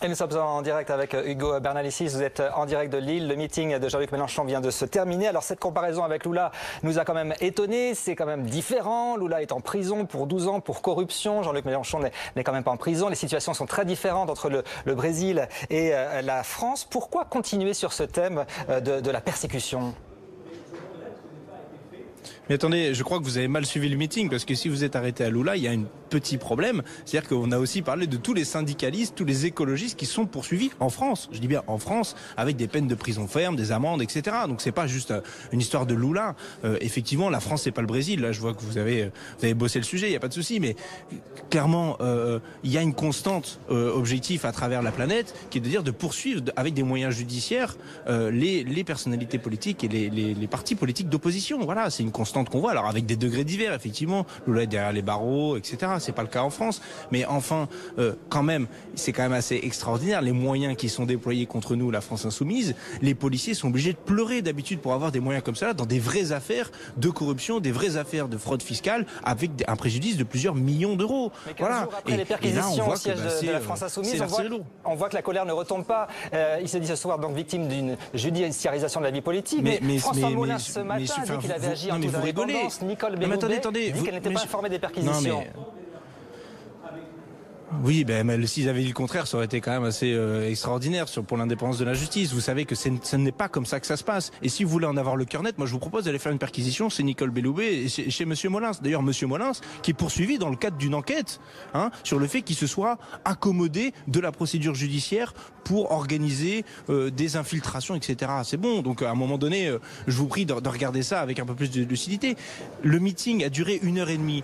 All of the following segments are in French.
Et nous sommes en direct avec Hugo Bernalicis, vous êtes en direct de Lille. Le meeting de Jean-Luc Mélenchon vient de se terminer. Alors cette comparaison avec Lula nous a quand même étonnés, c'est quand même différent. Lula est en prison pour 12 ans pour corruption, Jean-Luc Mélenchon n'est quand même pas en prison. Les situations sont très différentes entre le Brésil et la France. Pourquoi continuer sur ce thème de la persécution ? Mais attendez, je crois que vous avez mal suivi le meeting, parce que si vous êtes arrêté à Lula, il y a un petit problème. C'est-à-dire qu'on a aussi parlé de tous les syndicalistes, tous les écologistes qui sont poursuivis en France. Je dis bien en France, avec des peines de prison ferme, des amendes, etc. Donc c'est pas juste une histoire de Lula. Effectivement, la France, c'est pas le Brésil. Là, je vois que vous avez bossé le sujet, il n'y a pas de souci. Mais clairement, il y a une constante objectif à travers la planète, qui est de dire de poursuivre avec des moyens judiciaires les personnalités politiques et les partis politiques d'opposition. Voilà, c'est une constante qu'on voit, alors avec des degrés divers, effectivement. Lula est derrière les barreaux, etc. C'est pas le cas en France, mais enfin, quand même, c'est quand même assez extraordinaire les moyens qui sont déployés contre nous, la France insoumise. Les policiers sont obligés de pleurer d'habitude pour avoir des moyens comme ça dans des vraies affaires de corruption, des vraies affaires de fraude fiscale, avec un préjudice de plusieurs millions d'euros. Voilà. Après les perquisitions au siège de la France insoumise, on voit que la colère ne retombe pas. Il se dit ce soir donc victime d'une judiciarisation de la vie politique. Mais François Molins ce matin a dit qu'il avait agi en toute indépendance. Nicole Belloubet dit qu'elle n'était pas informée des perquisitions. Oui, mais s'ils avaient dit le contraire, ça aurait été quand même assez extraordinaire pour l'indépendance de la justice. Vous savez que ce n'est pas comme ça que ça se passe. Et si vous voulez en avoir le cœur net, moi je vous propose d'aller faire une perquisition chez Nicole Belloubet et chez Monsieur Molins. D'ailleurs, Monsieur Molins, qui est poursuivi dans le cadre d'une enquête sur le fait qu'il se soit accommodé de la procédure judiciaire pour organiser des infiltrations, etc. C'est bon. Donc à un moment donné, je vous prie de regarder ça avec un peu plus de lucidité. Le meeting a duré 1h30.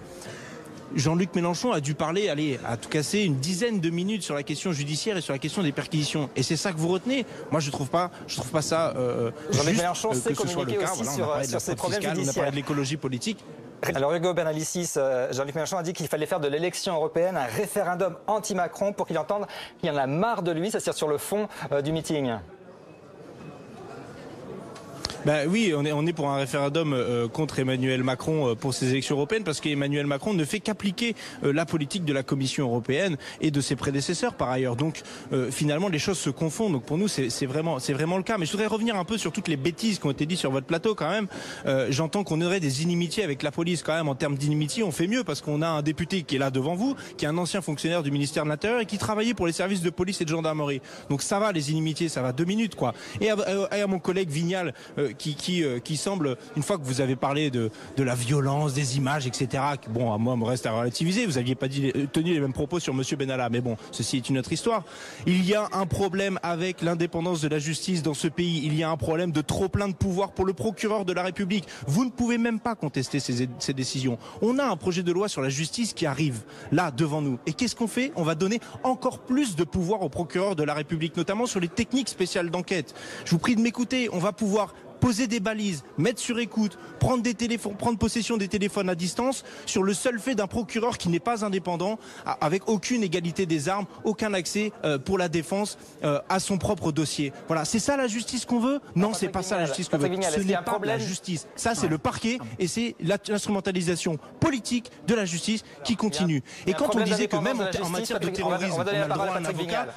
Jean-Luc Mélenchon a dû parler, à tout casser, une dizaine de minutes sur la question judiciaire et sur la question des perquisitions. Et c'est ça que vous retenez. Moi, je trouve pas ça Jean-Luc Mélenchon sait communiquer aussi sur ces problèmes judiciaires. On a parlé de l'écologie politique. Alors Hugo Bernalicis, Jean-Luc Mélenchon a dit qu'il fallait faire de l'élection européenne un référendum anti-Macron pour qu'il entende qu'il y en a marre de lui, c'est-à-dire sur le fond du meeting. Oui, on est pour un référendum contre Emmanuel Macron pour ces élections européennes, parce qu'Emmanuel Macron ne fait qu'appliquer la politique de la Commission européenne et de ses prédécesseurs par ailleurs. Donc finalement les choses se confondent. Donc pour nous c'est vraiment le cas. Mais je voudrais revenir un peu sur toutes les bêtises qui ont été dites sur votre plateau quand même. J'entends qu'on aurait des inimitiés avec la police quand même. En termes d'inimitié, on fait mieux parce qu'on a un député qui est là devant vous, qui est un ancien fonctionnaire du ministère de l'Intérieur et qui travaillait pour les services de police et de gendarmerie. Donc ça va, les inimitiés, ça va 2 minutes quoi. Et à mon collègue Vignal qui semble, une fois que vous avez parlé de la violence, des images, etc., bon, à moi, me reste à relativiser. Vous n'aviez pas tenu les mêmes propos sur Monsieur Benalla, mais bon, ceci est une autre histoire. Il y a un problème avec l'indépendance de la justice dans ce pays. Il y a un problème de trop plein de pouvoir pour le procureur de la République. Vous ne pouvez même pas contester ces décisions. On a un projet de loi sur la justice qui arrive, là, devant nous. Et qu'est-ce qu'on fait? On va donner encore plus de pouvoir au procureur de la République, notamment sur les techniques spéciales d'enquête. Je vous prie de m'écouter. On va pouvoir poser des balises, mettre sur écoute, prendre possession des téléphones à distance sur le seul fait d'un procureur qui n'est pas indépendant, avec aucune égalité des armes, aucun accès pour la défense à son propre dossier. Voilà, c'est ça la justice qu'on veut? Non, c'est pas ça la justice qu'on veut. Ce n'est pas la justice. Ça, c'est le parquet et c'est l'instrumentalisation politique de la justice qui continue. Et quand on disait que même en matière de terrorisme, on va donner la parole à Patrick Vignal.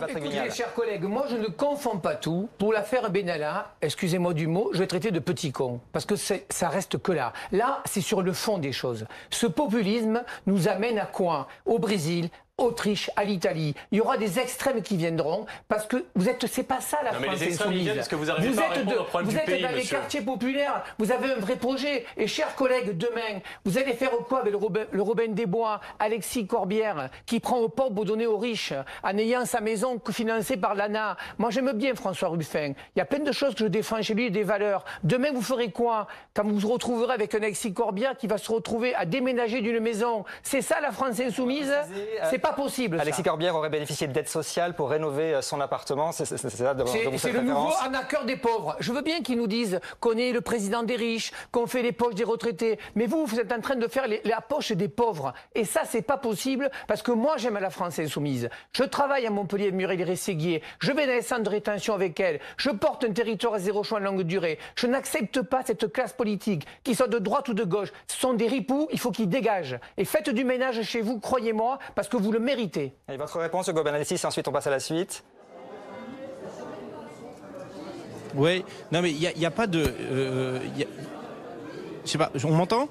Écoutez, chers collègues, moi je ne confonds pas tout. Pour l'affaire Benalla, excusez-moi du mot, je vais traiter de petit con, parce que ça reste que là. Là, c'est sur le fond des choses. Ce populisme nous amène à quoi? Au Brésil, Autriche, à l'Italie. Il y aura des extrêmes qui viendront parce que c'est pas ça la France insoumise. Parce que vous arrivez pas à répondre au problème du pays, dans les quartiers populaires, vous avez un vrai projet. Et chers collègues, demain, vous allez faire quoi avec le Robin des Bois, Alexis Corbière, qui prend aux pauvres pour donner aux riches, en ayant sa maison financée par l'ANA. Moi, j'aime bien François Ruffin. Il y a plein de choses que je défends chez lui, des valeurs. Demain, vous ferez quoi quand vous vous retrouverez avec un Alexis Corbière qui va se retrouver à déménager d'une maison? C'est ça la France insoumise? C'est pas possible. Alexis Corbière aurait bénéficié d'aide sociale pour rénover son appartement. C'est le nouveau arnaqueur des pauvres. Je veux bien qu'ils nous disent qu'on est le président des riches, qu'on fait les poches des retraités. Mais vous êtes en train de faire la poche des pauvres. Et ça, c'est pas possible parce que moi, j'aime la France insoumise. Je travaille à Montpellier, Muriel-Rességuier. Je vais dans les centres de rétention avec elle. Je porte un territoire à zéro choix en longue durée. Je n'accepte pas cette classe politique, qu'ils soient de droite ou de gauche. Ce sont des ripoux, il faut qu'ils dégagent. Et faites du ménage chez vous, croyez-moi, parce que vous le le méritez. Et votre réponse, Hugo Bernalicis, et ensuite on passe à la suite. Oui, non mais il y a pas de... je sais pas, on m'entend ?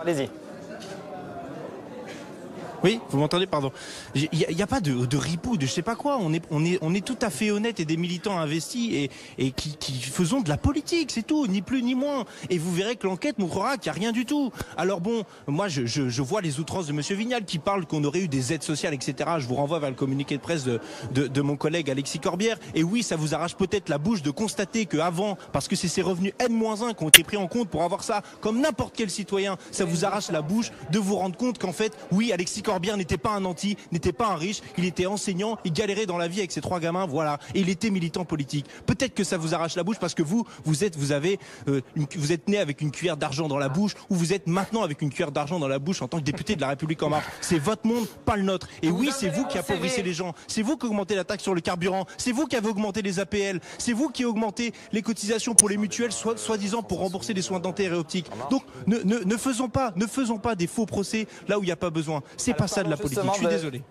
Allez-y. Oui, vous m'entendez, pardon. Il n'y a pas de ripou, de je sais pas quoi. On est tout à fait honnête et des militants investis et qui faisons de la politique, c'est tout, ni plus ni moins. Et vous verrez que l'enquête montrera qu'il n'y a rien du tout. Alors bon, moi je vois les outrances de Monsieur Vignal qui parle qu'on aurait eu des aides sociales, etc. Je vous renvoie vers le communiqué de presse de mon collègue Alexis Corbière. Et oui, ça vous arrache peut-être la bouche de constater qu'avant, parce que c'est ces revenus N-1 qui ont été pris en compte pour avoir ça, comme n'importe quel citoyen, ça vous arrache la bouche de vous rendre compte qu'en fait, oui, Alexis Corbière n'était pas un nanti, n'était pas un riche, il était enseignant, il galérait dans la vie avec ses 3 gamins, voilà, et il était militant politique. Peut-être que ça vous arrache la bouche parce que vous êtes né avec une cuillère d'argent dans la bouche, ou vous êtes maintenant avec une cuillère d'argent dans la bouche en tant que député de la République en marche. C'est votre monde, pas le nôtre. Et oui, c'est vous qui appauvrissez les gens, c'est vous qui augmentez la taxe sur le carburant, c'est vous qui avez augmenté les APL, c'est vous qui augmentez les cotisations pour les mutuelles, soi-disant pour rembourser les soins dentaires et optiques. Donc ne faisons pas des faux procès là où il n'y a pas besoin. C'est pas ça de la politique. Je suis désolé.